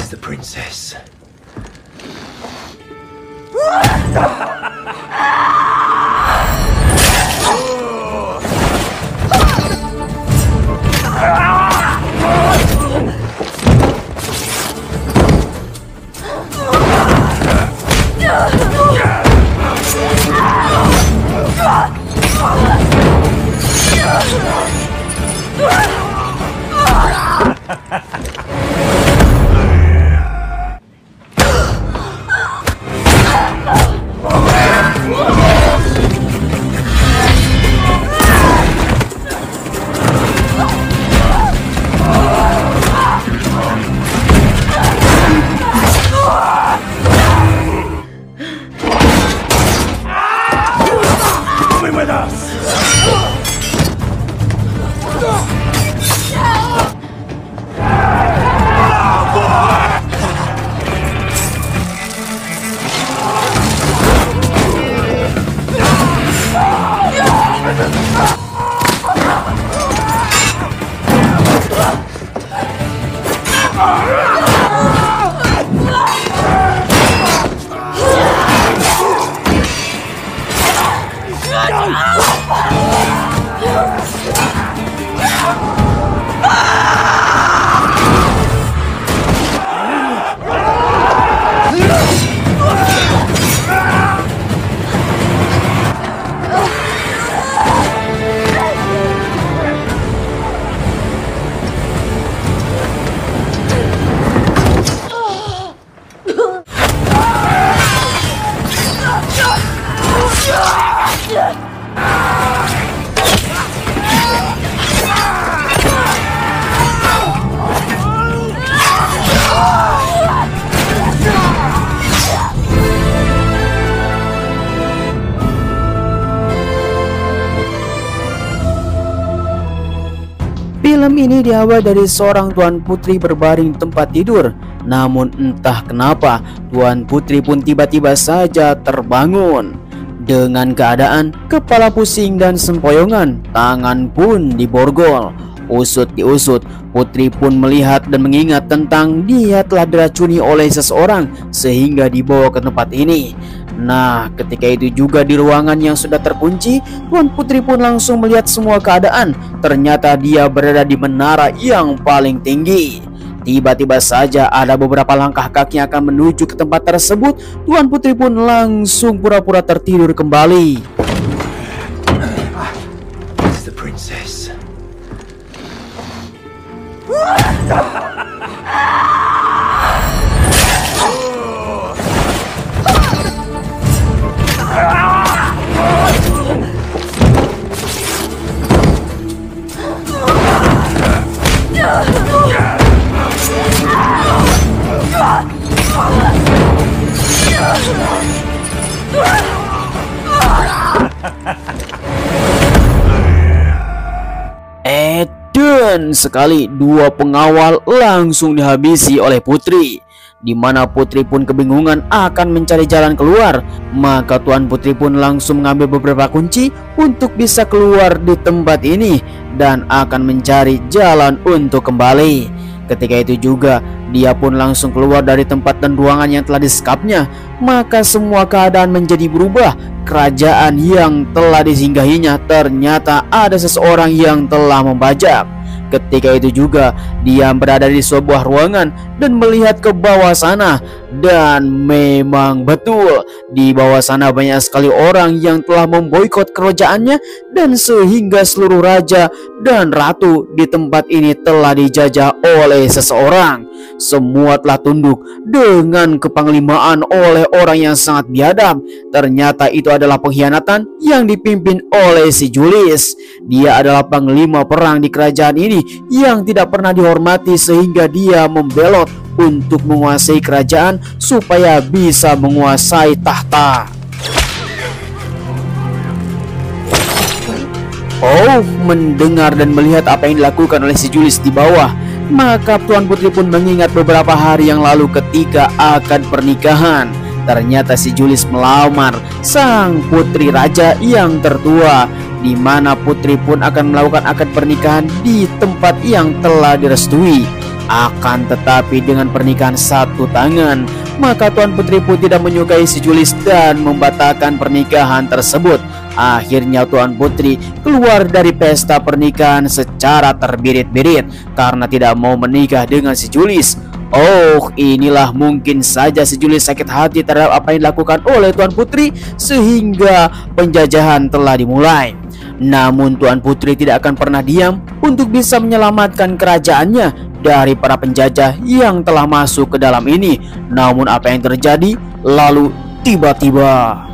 is the princess. With us. Film ini diawali dari seorang Tuan Putri berbaring di tempat tidur. Namun entah kenapa Tuan Putri pun tiba-tiba saja terbangun. Dengan keadaan kepala pusing dan sempoyongan, tangan pun diborgol. Usut diusut, Putri pun melihat dan mengingat tentang dia telah diracuni oleh seseorang sehingga dibawa ke tempat ini. Nah, ketika itu juga di ruangan yang sudah terkunci, Tuan Putri pun langsung melihat semua keadaan. Ternyata dia berada di menara yang paling tinggi. Tiba-tiba saja ada beberapa langkah kaki yang akan menuju ke tempat tersebut. Tuan Putri pun langsung pura-pura tertidur kembali. It's the princess. Dan sekali dua pengawal langsung dihabisi oleh Putri, di mana Putri pun kebingungan akan mencari jalan keluar. Maka Tuan Putri pun langsung mengambil beberapa kunci untuk bisa keluar di tempat ini dan akan mencari jalan untuk kembali. Ketika itu juga dia pun langsung keluar dari tempat dan ruangan yang telah disekapnya. Maka semua keadaan menjadi berubah. Kerajaan yang telah disinggahinya ternyata ada seseorang yang telah membajak. Ketika itu juga dia berada di sebuah ruangan dan melihat ke bawah sana. Dan memang betul, di bawah sana banyak sekali orang yang telah memboikot kerajaannya. Dan sehingga seluruh raja dan ratu di tempat ini telah dijajah oleh seseorang. Semua telah tunduk dengan kepanglimaan oleh orang yang sangat biadab. Ternyata itu adalah pengkhianatan yang dipimpin oleh si Julius. Dia adalah panglima perang di kerajaan ini yang tidak pernah dihormati, sehingga dia membelot untuk menguasai kerajaan supaya bisa menguasai tahta. Oh, mendengar dan melihat apa yang dilakukan oleh si Julius di bawah, maka Tuan Putri pun mengingat beberapa hari yang lalu ketika akad pernikahan. Ternyata si Julius melamar sang putri raja yang tertua, di mana Putri pun akan melakukan akad pernikahan di tempat yang telah direstui. Akan tetapi dengan pernikahan satu tangan, maka Tuan Putri pun tidak menyukai si Julis dan membatalkan pernikahan tersebut. Akhirnya Tuan Putri keluar dari pesta pernikahan secara terbirit-birit karena tidak mau menikah dengan si Julis. Oh, inilah mungkin saja si Julis sakit hati terhadap apa yang dilakukan oleh Tuan Putri sehingga penjajahan telah dimulai. Namun Tuan Putri tidak akan pernah diam untuk bisa menyelamatkan kerajaannya dari para penjajah yang telah masuk ke dalam ini. Namun apa yang terjadi? Lalu tiba-tiba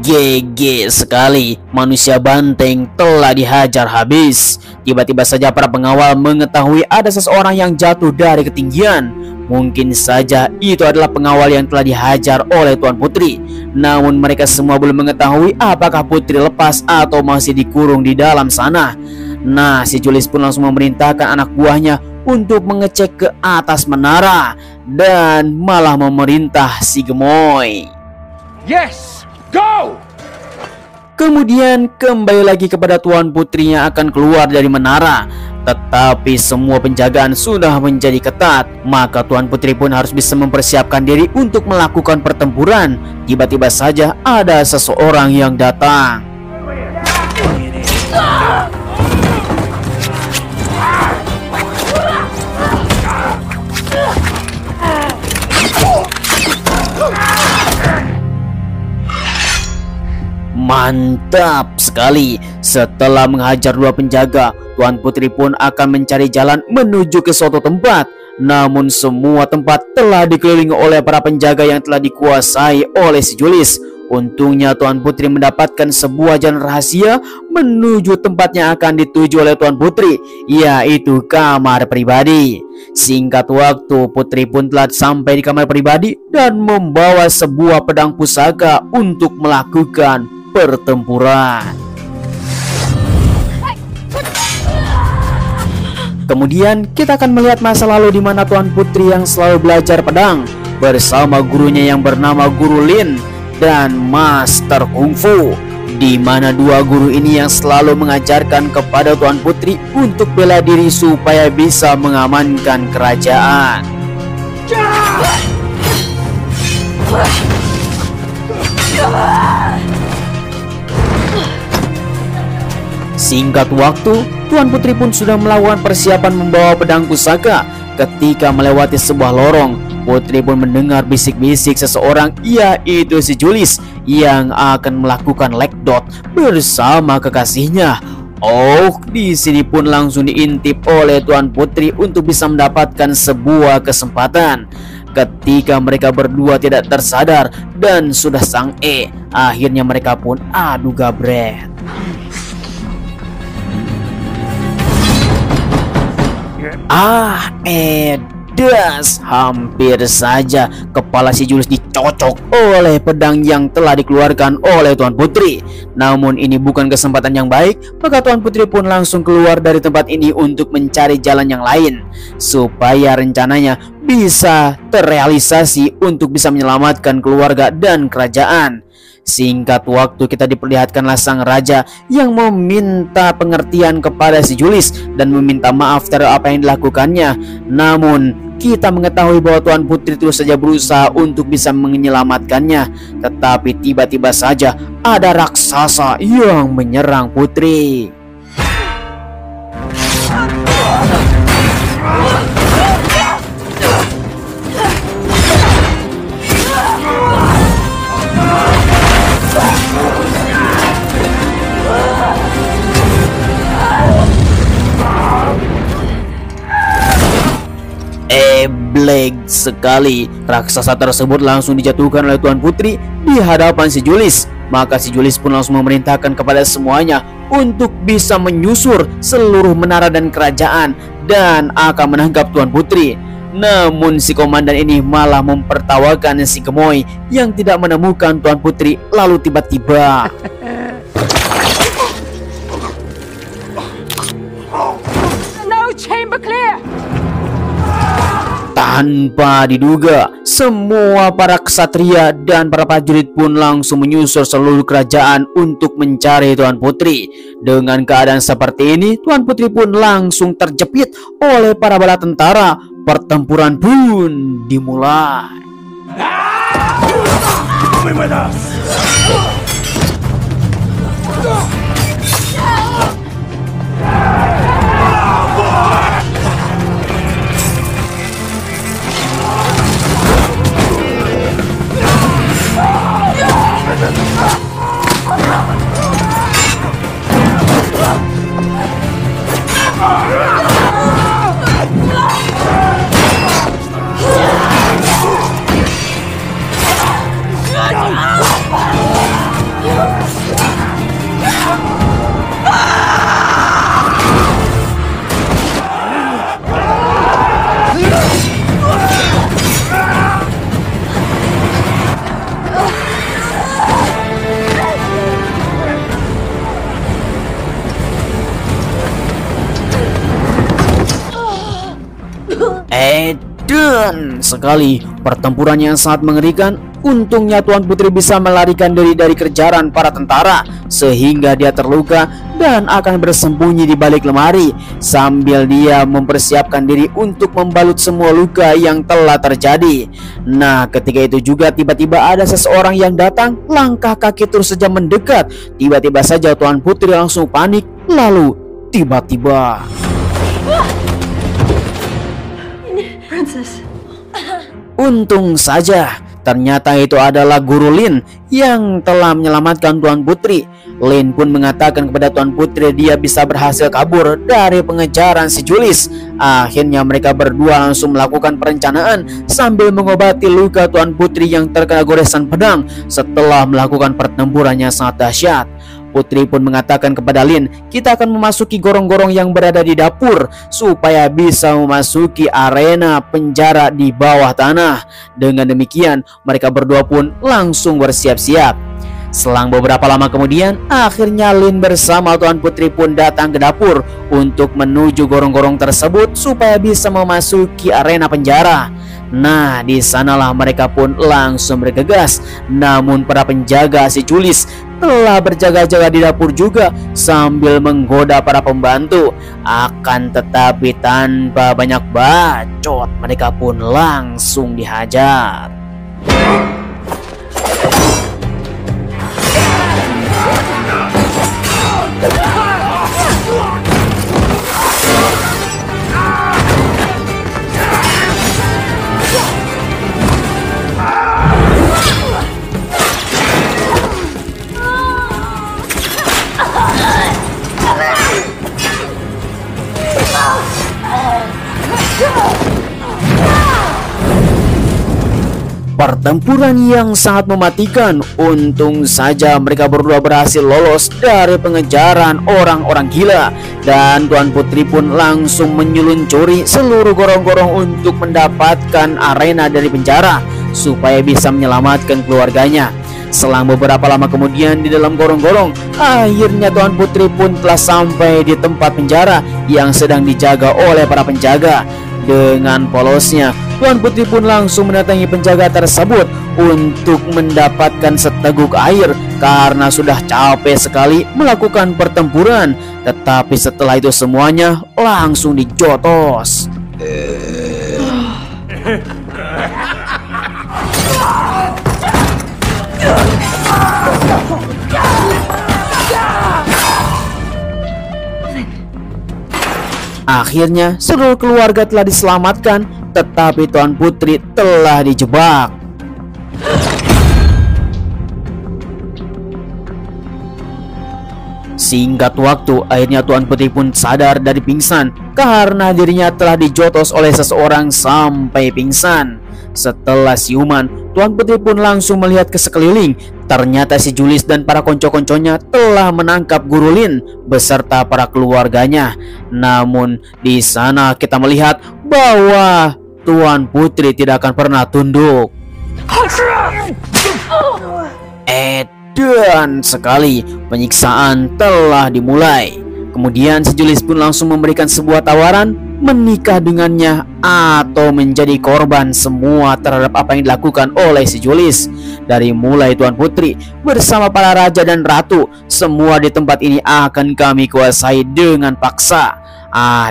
GG sekali, manusia banteng telah dihajar habis. Tiba-tiba saja para pengawal mengetahui ada seseorang yang jatuh dari ketinggian. Mungkin saja itu adalah pengawal yang telah dihajar oleh Tuan Putri. Namun mereka semua belum mengetahui apakah Putri lepas atau masih dikurung di dalam sana. Nah, si Julis pun langsung memerintahkan anak buahnya untuk mengecek ke atas menara dan malah memerintah si Gemoy. Yes! Go! Kemudian kembali lagi kepada Tuan Putri yang akan keluar dari menara. Tetapi semua penjagaan sudah menjadi ketat, maka Tuan Putri pun harus bisa mempersiapkan diri untuk melakukan pertempuran. Tiba-tiba saja ada seseorang yang datang. Mantap sekali. Setelah menghajar dua penjaga, Tuan Putri pun akan mencari jalan menuju ke suatu tempat. Namun semua tempat telah dikelilingi oleh para penjaga yang telah dikuasai oleh si Julis. Untungnya Tuan Putri mendapatkan sebuah jalan rahasia menuju tempat yang akan dituju oleh Tuan Putri, yaitu kamar pribadi. Singkat waktu, Putri pun telah sampai di kamar pribadi dan membawa sebuah pedang pusaka untuk melakukan pertempuran. Kemudian kita akan melihat masa lalu di mana Tuan Putri yang selalu belajar pedang bersama gurunya yang bernama Guru Lin dan Master Kungfu, di mana dua guru ini yang selalu mengajarkan kepada Tuan Putri untuk bela diri supaya bisa mengamankan kerajaan. Singkat waktu, Tuan Putri pun sudah melakukan persiapan membawa pedang pusaka. Ketika melewati sebuah lorong, Putri pun mendengar bisik-bisik seseorang, yaitu si Julis yang akan melakukan lekdot bersama kekasihnya. Oh, di sini pun langsung diintip oleh Tuan Putri untuk bisa mendapatkan sebuah kesempatan. Ketika mereka berdua tidak tersadar dan sudah sange, akhirnya mereka pun adu gabret. Edas, hampir saja kepala si Julis dicocok oleh pedang yang telah dikeluarkan oleh Tuan Putri. Namun ini bukan kesempatan yang baik, maka Tuan Putri pun langsung keluar dari tempat ini untuk mencari jalan yang lain supaya rencananya bisa terrealisasi untuk bisa menyelamatkan keluarga dan kerajaan. Singkat waktu kita diperlihatkanlah sang raja yang meminta pengertian kepada si Julis dan meminta maaf terhadap apa yang dilakukannya. Namun kita mengetahui bahwa Tuan Putri terus saja berusaha untuk bisa menyelamatkannya. Tetapi tiba-tiba saja ada raksasa yang menyerang Putri. Black sekali, raksasa tersebut langsung dijatuhkan oleh Tuan Putri di hadapan si Julis. Maka si Julis pun langsung memerintahkan kepada semuanya untuk bisa menyusur seluruh menara dan kerajaan dan akan menangkap Tuan Putri. Namun si komandan ini malah mempertawakan si Gemoy yang tidak menemukan Tuan Putri. Lalu tiba-tiba chamber clear! Tanpa diduga, semua para ksatria dan para prajurit pun langsung menyusul seluruh kerajaan untuk mencari Tuan Putri. Dengan keadaan seperti ini, Tuan Putri pun langsung terjepit oleh para bala tentara. Pertempuran pun dimulai. Come with us! Dan sekali pertempuran yang sangat mengerikan. Untungnya Tuan Putri bisa melarikan diri dari kejaran para tentara sehingga dia terluka dan akan bersembunyi di balik lemari sambil dia mempersiapkan diri untuk membalut semua luka yang telah terjadi. Nah, ketika itu juga tiba-tiba ada seseorang yang datang. Langkah kaki terus saja mendekat. Tiba-tiba saja Tuan Putri langsung panik. Lalu tiba-tiba Princess. untung saja ternyata itu adalah Guru Lin yang telah menyelamatkan Tuan Putri. Lin pun mengatakan kepada Tuan Putri dia bisa berhasil kabur dari pengejaran si Julis. Akhirnya mereka berdua langsung melakukan perencanaan sambil mengobati luka Tuan Putri yang terkena goresan pedang setelah melakukan pertempuran yang sangat dahsyat. Putri pun mengatakan kepada Lin, kita akan memasuki gorong-gorong yang berada di dapur supaya bisa memasuki arena penjara di bawah tanah. Dengan demikian, mereka berdua pun langsung bersiap-siap. Selang beberapa lama kemudian, akhirnya Lin bersama Tuan Putri pun datang ke dapur untuk menuju gorong-gorong tersebut supaya bisa memasuki arena penjara. Nah, di sanalah mereka pun langsung bergegas. Namun para penjaga si Julis telah berjaga-jaga di dapur juga sambil menggoda para pembantu. Akan tetapi tanpa banyak bacot, mereka pun langsung dihajar. Pertempuran yang sangat mematikan. Untung saja mereka berdua berhasil lolos dari pengejaran orang-orang gila. Dan Tuan Putri pun langsung menyeluncuri seluruh gorong-gorong untuk mendapatkan arena dari penjara supaya bisa menyelamatkan keluarganya. Selang beberapa lama kemudian di dalam gorong-gorong, akhirnya Tuan Putri pun telah sampai di tempat penjara yang sedang dijaga oleh para penjaga. Dengan polosnya, Tuan Putri pun langsung mendatangi penjaga tersebut untuk mendapatkan seteguk air karena sudah capek sekali melakukan pertempuran. Tetapi setelah itu semuanya langsung dijotos. Akhirnya seluruh keluarga telah diselamatkan, tetapi Tuan Putri telah dijebak. Singkat waktu, akhirnya Tuan Putri pun sadar dari pingsan karena dirinya telah dijotos oleh seseorang sampai pingsan. Setelah siuman, Tuan Putri pun langsung melihat ke sekeliling. Ternyata si Julis dan para konco-konconya telah menangkap Guru Lin beserta para keluarganya. Namun di sana kita melihat bahwa Tuan Putri tidak akan pernah tunduk. Dan sekali penyiksaan telah dimulai. Kemudian si Julis pun langsung memberikan sebuah tawaran menikah dengannya atau menjadi korban semua terhadap apa yang dilakukan oleh si Julis. Dari mulai Tuan Putri bersama para raja dan ratu, semua di tempat ini akan kami kuasai dengan paksa.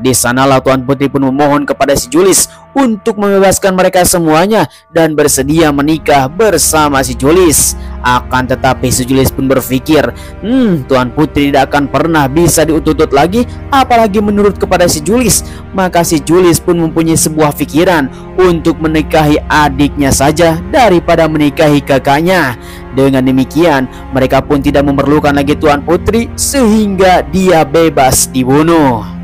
Di sanalah Tuan Putri pun memohon kepada si Julis untuk membebaskan mereka semuanya dan bersedia menikah bersama si Julis. Akan tetapi si Julis pun berpikir, Tuan Putri tidak akan pernah bisa diutut-utut lagi, apalagi menurut kepada si Julis. Maka si Julis pun mempunyai sebuah pikiran untuk menikahi adiknya saja daripada menikahi kakaknya. Dengan demikian, mereka pun tidak memerlukan lagi Tuan Putri sehingga dia bebas dibunuh.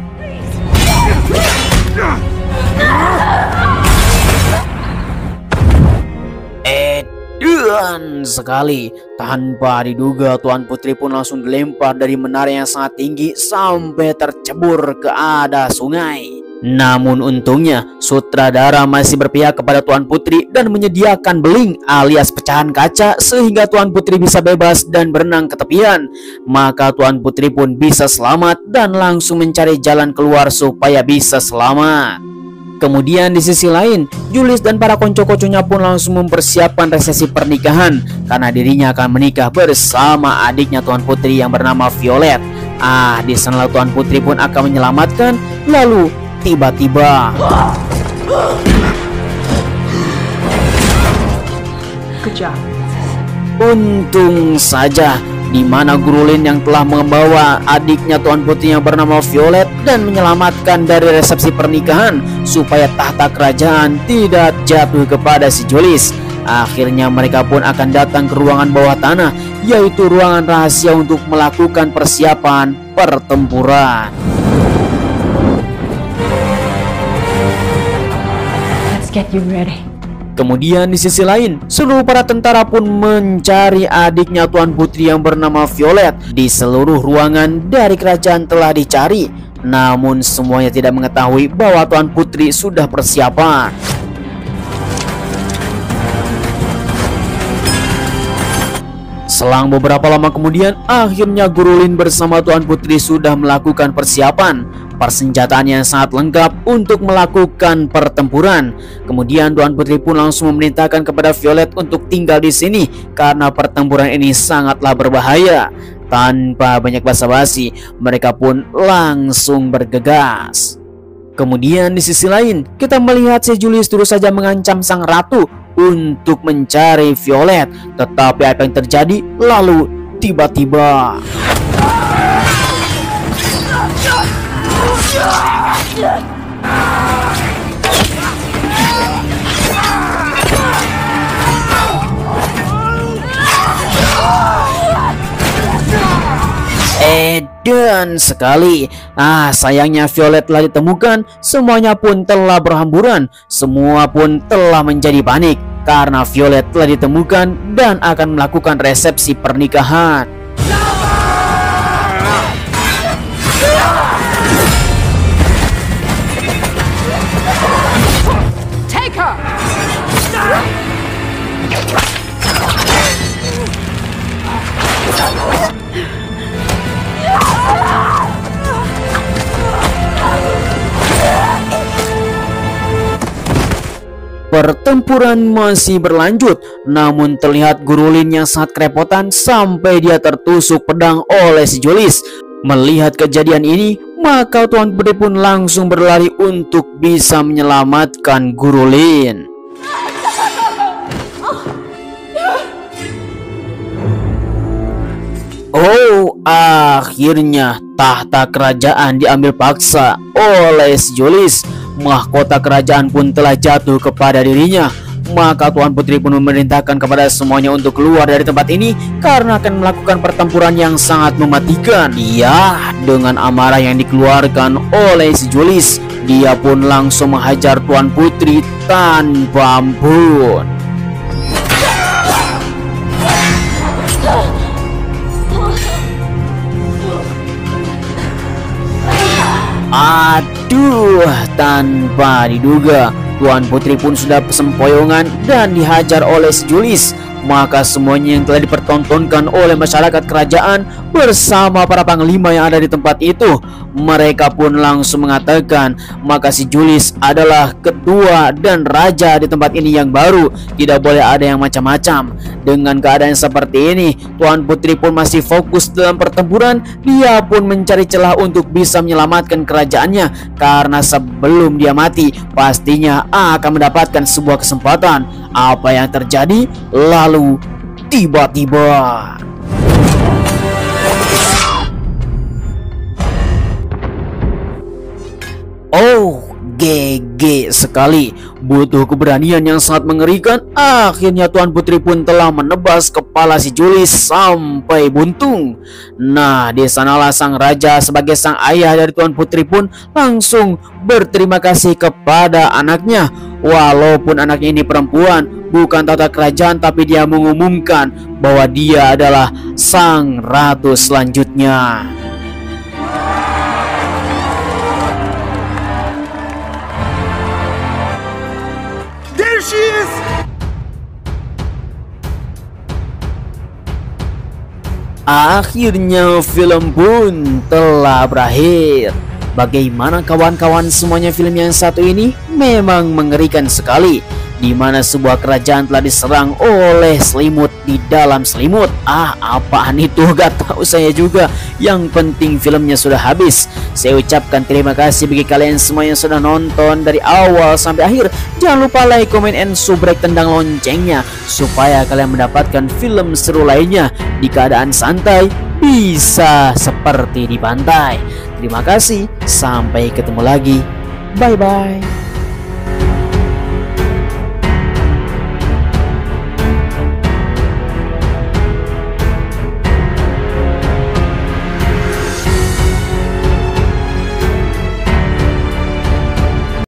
Dan sekali tanpa diduga Tuan Putri pun langsung dilempar dari menara yang sangat tinggi sampai tercebur ke ada sungai. Namun untungnya sutradara masih berpihak kepada Tuan Putri dan menyediakan beling alias pecahan kaca sehingga Tuan Putri bisa bebas dan berenang ke tepian. Maka Tuan Putri pun bisa selamat dan langsung mencari jalan keluar supaya bisa selamat. Kemudian di sisi lain, Julis dan para konco-konconya pun langsung mempersiapkan resepsi pernikahan karena dirinya akan menikah bersama adiknya Tuan Putri yang bernama Violet. Di sana Tuan Putri pun akan menyelamatkan. Lalu tiba-tiba Good job. untung saja di mana Gurulin yang telah membawa adiknya Tuan Putri yang bernama Violet dan menyelamatkan dari resepsi pernikahan supaya tahta kerajaan tidak jatuh kepada si Julis. Akhirnya mereka pun akan datang ke ruangan bawah tanah, yaitu ruangan rahasia untuk melakukan persiapan pertempuran. Let's get you ready. Kemudian di sisi lain, seluruh para tentara pun mencari adiknya Tuan Putri yang bernama Violet. Di seluruh ruangan dari kerajaan telah dicari, namun semuanya tidak mengetahui bahwa Tuan Putri sudah persiapan. Selang beberapa lama kemudian, akhirnya Gurulin bersama Tuan Putri sudah melakukan persiapan. Persenjataan yang sangat lengkap untuk melakukan pertempuran. Kemudian Tuan Putri pun langsung memerintahkan kepada Violet untuk tinggal di sini karena pertempuran ini sangatlah berbahaya. Tanpa banyak basa-basi, mereka pun langsung bergegas. Kemudian di sisi lain, kita melihat si Julius terus saja mengancam sang ratu untuk mencari Violet. Tetapi apa yang terjadi? Lalu tiba-tiba dan sekali, sayangnya Violet telah ditemukan. Semuanya pun telah berhamburan. Semua pun telah menjadi panik karena Violet telah ditemukan dan akan melakukan resepsi pernikahan. Take her. Pertempuran masih berlanjut, namun terlihat Gurulin yang sangat kerepotan sampai dia tertusuk pedang oleh si Julis. Melihat kejadian ini, maka Tuan Putri pun langsung berlari untuk bisa menyelamatkan Gurulin. Akhirnya tahta kerajaan diambil paksa oleh si Julis. Mahkota kerajaan pun telah jatuh kepada dirinya. Maka Tuan Putri pun memerintahkan kepada semuanya untuk keluar dari tempat ini karena akan melakukan pertempuran yang sangat mematikan. Dengan amarah yang dikeluarkan oleh si Julis, dia pun langsung menghajar Tuan Putri tanpa ampun. Tanpa diduga Tuan Putri pun sudah sempoyongan dan dihajar oleh si Julis. maka semuanya yang telah dipertontonkan oleh masyarakat kerajaan bersama para panglima yang ada di tempat itu, mereka pun langsung mengatakan maka si Julius adalah ketua dan raja di tempat ini yang baru, tidak boleh ada yang macam-macam. Dengan keadaan seperti ini, Tuan Putri pun masih fokus dalam pertempuran. Dia pun mencari celah untuk bisa menyelamatkan kerajaannya, karena sebelum dia mati pastinya akan mendapatkan sebuah kesempatan. Apa yang terjadi? Lalu tiba-tiba GG sekali, butuh keberanian yang sangat mengerikan. Akhirnya Tuan Putri pun telah menebas kepala si Julius sampai buntung. Nah, di sanalah sang raja sebagai sang ayah dari Tuan Putri pun langsung berterima kasih kepada anaknya. Walaupun anaknya ini perempuan, bukan tata kerajaan, tapi dia mengumumkan bahwa dia adalah sang ratu selanjutnya. There she is! Akhirnya film pun telah berakhir. Bagaimana kawan-kawan semuanya, film yang satu ini memang mengerikan sekali, di mana sebuah kerajaan telah diserang oleh selimut di dalam selimut. Apaan itu? Gak tahu saya juga. Yang penting filmnya sudah habis. Saya ucapkan terima kasih bagi kalian semua yang sudah nonton dari awal sampai akhir. Jangan lupa like, comment, and subscribe, tendang loncengnya supaya kalian mendapatkan film seru lainnya di keadaan santai, bisa seperti di pantai. Terima kasih, sampai ketemu lagi. Bye-bye.